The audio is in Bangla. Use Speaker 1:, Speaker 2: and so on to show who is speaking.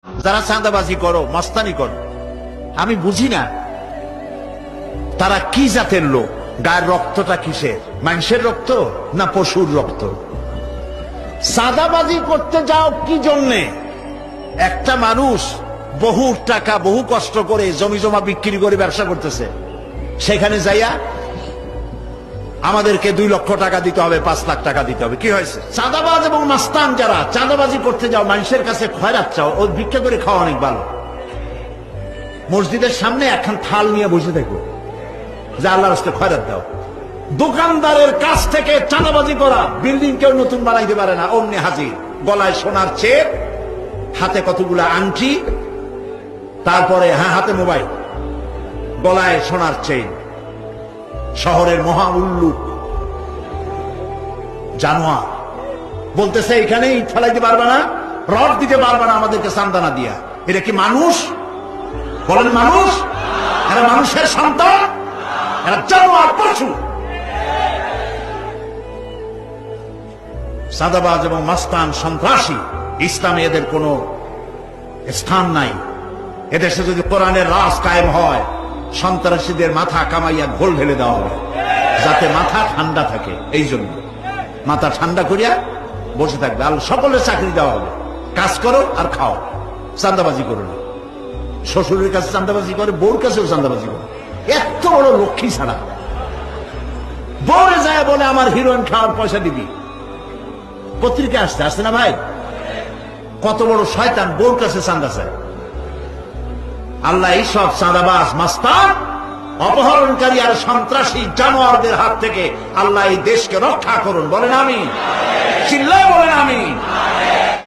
Speaker 1: যারা চাঁদাবাজি করো, মস্তানি করো, আমি বুঝি না তারা কি জাতের লোক। গায়ের রক্তটা কিসের? মানুষের রক্ত না পশুর রক্ত? চাঁদাবাজি করতে যাও কি জন্যে? একটা মানুষ বহু টাকা বহু কষ্ট করে জমি জমা বিক্রি করে ব্যবসা করতেছে, সেখানে যাইয়া আমাদেরকে 2 লক্ষ টাকা দিতে হবে, 5 লাখ টাকা দিতে হবে। কি হয়েছে? চাঁদাবাজ এবং মাস্তান যারা চাঁদাবাজি করতে যাও, মানুষের কাছে খয়রাত চাও, ও ভিক্ষা করে খাওয়া অনেক ভালো। মসজিদের সামনে একখান থাল নিয়ে বসে থাকো, যে আল্লাহর রাস্তায় খয়রাত দাও। দোকানদারের কাছ থেকে চাঁদাবাজি করা। বিল্ডিং কেউ নতুন বানাইতে পারে না, অমনি হাজির। গলায় সোনার চেন, হাতে কতগুলো আংটি, তারপরে হাতে মোবাইল, গলায় সোনার চেন। শহরের মহা উল্লুক জানোয়ার বলতেছে এখানে ইট ফেলাইতে পারবে না, রড দিতে পারবে না আমাদেরকে সান্দানা দিয়া। এটা কি মানুষ? বলেন মানুষ? এরা মানুষের সন্তান? এরা জানোয়ার, পশু। সাদাবাজ এবং মাস্তান, সন্ত্রাসী, ইসলামে এদের কোনো স্থান নাই। এদেশে যদি কোরআনের রাজ কায়েম হয়, সন্ত্রাসীদের মাথা কামাইয়া ঘোল ঢেলে দেওয়া হবে, যাতে মাথা ঠান্ডা থাকে। এই জন্য মাথা ঠান্ডা করিয়া বসে থাকবে। আর সকলের চাকরি দেওয়া হবে, কাজ করো আর খাও, চাঁদাবাজি করো না। শ্বশুরের কাছে চাঁদাবাজি করে, বউর কাছেও চাঁদাবাজি করে। এত বড় লক্ষ্মী ছাড়া বউরে যায় বলে আমার হিরোইন খাওয়ার পয়সা দিবি। পত্রিকা আসছে না ভাই? কত বড় শয়তান, বউর কাছে চাঁদা চায়। আল্লাহ এইসব চাঁদাবাজ, মাস্তান, অপহরণকারী আর সন্ত্রাসী জানোয়ারদের হাত থেকে আল্লাহ এই দেশকে রক্ষা করুন। বলেন আমিন। চিল্লায় বলেন আমিন।